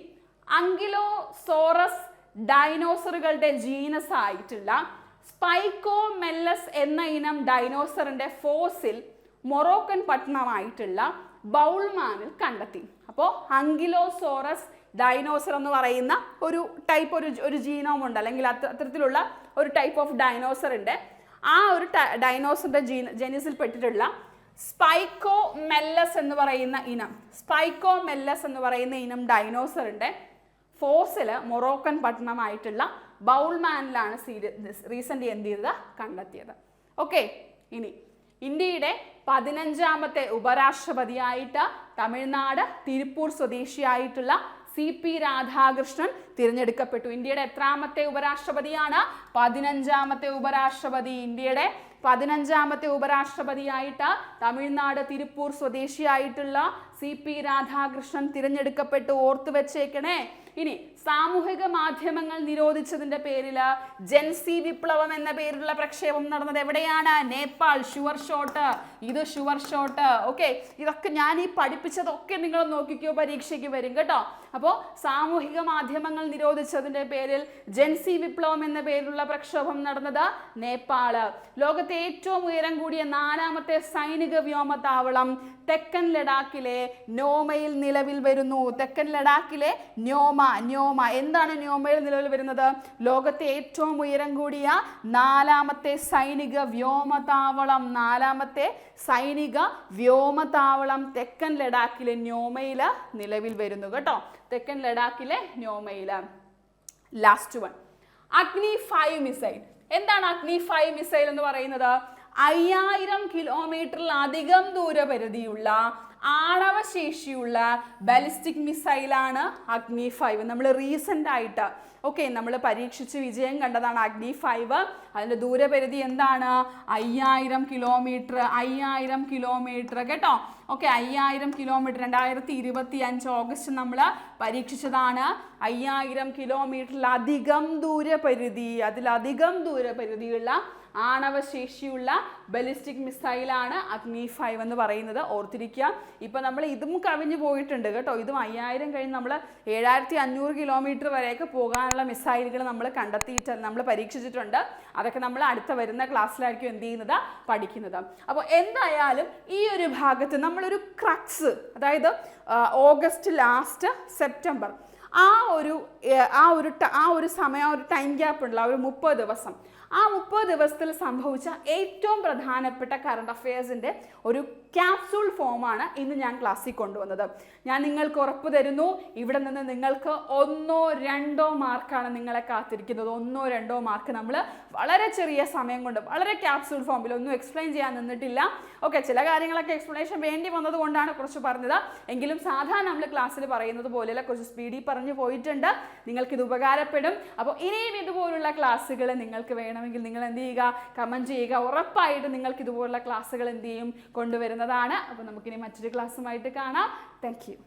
അങ്കിലോസോറസ് ഡൈനോസറുകളുടെ ജീനസ് ആയിട്ടുള്ള സ്പൈക്കോമെല്ലസ് എന്ന ഇനം ഡൈനോസറിന്റെ ഫോസിൽ മൊറോക്കൻ പട്ടണമായിട്ടുള്ള ബൗൾമാനിൽ കണ്ടെത്തി. അപ്പോൾ അങ്കിലോസോറസ് ഡൈനോസർ എന്ന് പറയുന്ന ഒരു ടൈപ്പ് ഒരു ജീനോം ഉണ്ട്, അല്ലെങ്കിൽ അത്തരത്തിലുള്ള ഒരു ടൈപ്പ് ഓഫ് ഡൈനോസറിന്റെ ആ ഒരു ഡൈനോസറിന്റെ ജെനിസിൽ പെട്ടിട്ടുള്ള സ്പൈക്കോമെല്ലസ് എന്ന് പറയുന്ന ഇനം ഡൈനോസറിന്റെ ഫോസില് മൊറോക്കൻ പട്ടണമായിട്ടുള്ള ബൗൾമാനിലാണ് റീസെന്റ് എന്ത് ചെയ്തത്? കണ്ടെത്തിയത്. ഓക്കെ. ഇനി ഇന്ത്യയുടെ 15ാമത്തെ ഉപരാഷ്ട്രപതിയായിട്ട് തമിഴ്നാട് തിരുപ്പൂർ സ്വദേശിയായിട്ടുള്ള CP രാധാകൃഷ്ണൻ തിരഞ്ഞെടുക്കപ്പെട്ടു. ഇന്ത്യയുടെ എത്രാമത്തെ ഉപരാഷ്ട്രപതിയാണ്? 15ാമത്തെ ഉപരാഷ്ട്രപതി. ഇന്ത്യയുടെ 15ാമത്തെ ഉപരാഷ്ട്രപതിയായിട്ട് തമിഴ്നാട് തിരുപ്പൂർ സ്വദേശിയായിട്ടുള്ള CP രാധാകൃഷ്ണൻ തിരഞ്ഞെടുക്കപ്പെട്ടു. ഓർത്തു വെച്ചേക്കണേ. ഇനി സാമൂഹിക മാധ്യമങ്ങൾ നിരോധിച്ചതിന്റെ പേരിൽ ജൻസി വിപ്ലവം എന്ന പേരിലുള്ള പ്രക്ഷേപം നടന്നത് എവിടെയാണ്? നേപ്പാൾ. Sure shot. ഇത് ഷുവർ ഷോട്ട്. ഓക്കെ, ഇതൊക്കെ ഞാൻ ഈ പഠിപ്പിച്ചതൊക്കെ നിങ്ങൾ നോക്കിക്കോ, പരീക്ഷയ്ക്ക് വരും കേട്ടോ. അപ്പോൾ സാമൂഹിക മാധ്യമങ്ങൾ നിരോധിച്ചതിന്റെ പേരിൽ ജൻസി വിപ്ലവം എന്ന പേരിലുള്ള പ്രക്ഷോഭം നടന്നത് നേപ്പാള്. ലോകത്തെ ഏറ്റവും ഉയരം കൂടിയ 4ാമത്തെ സൈനിക വ്യോമതാവളം തെക്കൻ ലഡാക്കിലെ ന്യോമയിൽ നിലവിൽ വരുന്നു. തെക്കൻ ലഡാക്കിലെ ന്യോമ. എന്താണ് ന്യോമയിൽ നിലവിൽ വരുന്നത്? ലോകത്തെ ഏറ്റവും ഉയരം കൂടിയ 4ാമത്തെ സൈനിക വ്യോമതാവളം. 4ാമത്തെ സൈനിക വ്യോമതാവളം തെക്കൻ ലഡാക്കിലെ ന്യോമയിൽ നിലവിൽ വരുന്നു കേട്ടോ. തെക്കൻ ലഡാക്കിലെ ന്യോമയിൽ. ലാസ്റ്റ് വൺ, അഗ്നി 5 മിസൈൽ. എന്താണ് അഗ്നി 5 മിസൈൽ എന്ന് പറയുന്നത്? 5000 കിലോമീറ്ററിലധികം ദൂരപരിധിയുള്ള ആണവശേഷിയുള്ള ബാലിസ്റ്റിക് മിസൈലാണ് അഗ്നി 5. നമ്മൾ റീസെൻ്റ് ആയിട്ട് നമ്മൾ പരീക്ഷിച്ച് വിജയം കണ്ടതാണ് അഗ്നി 5. അതിൻ്റെ ദൂരപരിധി എന്താണ്? 5000 കിലോമീറ്റർ. 5000 കിലോമീറ്റർ കേട്ടോ. 5000 കിലോമീറ്റർ. 2025 ഓഗസ്റ്റ് നമ്മൾ പരീക്ഷിച്ചതാണ്. 5000 കിലോമീറ്ററിലധികം ദൂരപരിധി, അതിലധികം ദൂരപരിധിയുള്ള ആണവശേഷിയുള്ള ബലിസ്റ്റിക് മിസൈലാണ് അഗ്നി 5 എന്ന് പറയുന്നത്. ഓർത്തിരിക്കുക. ഇപ്പം നമ്മൾ ഇതും കവിഞ്ഞു പോയിട്ടുണ്ട് കേട്ടോ. ഇതും 5000 കഴിഞ്ഞ് നമ്മൾ 7500 കിലോമീറ്റർ വരെയൊക്കെ പോകാനുള്ള മിസൈലുകൾ നമ്മൾ കണ്ടെത്തിയിട്ട് നമ്മൾ പരീക്ഷിച്ചിട്ടുണ്ട്. അതൊക്കെ നമ്മൾ അടുത്ത വരുന്ന ക്ലാസ്സിലായിരിക്കും എന്ത് ചെയ്യുന്നത്, പഠിക്കുന്നത്. അപ്പോൾ എന്തായാലും ഈ ഒരു ഭാഗത്ത് നമ്മളൊരു ക്രക്സ്, അതായത് ഓഗസ്റ്റ് ലാസ്റ്റ് സെപ്റ്റംബർ ആ ഒരു സമയം, ഒരു ടൈം ഗ്യാപ്പ് ഉണ്ടല്ലോ, ഒരു 30 ദിവസം. ആ 30 ദിവസത്തിൽ സംഭവിച്ച ഏറ്റവും പ്രധാനപ്പെട്ട കറണ്ട് അഫയേഴ്സിൻ്റെ ഒരു ക്യാപ്സൂൾ ഫോമാണ് ഇന്ന് ഞാൻ ക്ലാസ്സിൽ കൊണ്ടുവന്നത്. ഞാൻ നിങ്ങൾക്ക് ഉറപ്പ് തരുന്നു, ഇവിടെ നിന്ന് നിങ്ങൾക്ക് 1 or 2 മാർക്കാണ് നിങ്ങളെ കാത്തിരിക്കുന്നത്. 1 or 2 മാർക്ക് നമ്മൾ വളരെ ചെറിയ സമയം കൊണ്ട്, വളരെ ക്യാപ്സൂൾ ഫോമിൽ, ഒന്നും എക്സ്പ്ലെയിൻ ചെയ്യാൻ നിന്നിട്ടില്ല. ചില കാര്യങ്ങളൊക്കെ എക്സ്പ്ലനേഷൻ വേണ്ടി വന്നത് കൊണ്ടാണ് കുറച്ച് പറഞ്ഞത്. എങ്കിലും സാധാരണ നമ്മൾ ക്ലാസ്സിൽ പറയുന്നത് പോലെയല്ല, കുറച്ച് സ്പീഡിൽ പറഞ്ഞു പോയിട്ടുണ്ട്. നിങ്ങൾക്കിത് ഉപകാരപ്പെടും. അപ്പോൾ ഇനിയും ഇതുപോലുള്ള ക്ലാസ്സുകൾ നിങ്ങൾക്ക് വേണമെങ്കിൽ നിങ്ങൾ എന്ത് ചെയ്യുക, കമൻറ്റ് ചെയ്യുക. ഉറപ്പായിട്ട് നിങ്ങൾക്ക് ഇതുപോലുള്ള ക്ലാസ്സുകൾ എന്ത് ചെയ്യും, കൊണ്ടുവരുന്നതാണ്. അപ്പോൾ നമുക്കിനി മറ്റൊരു ക്ലാസ്സുമായിട്ട് കാണാം. Thank you.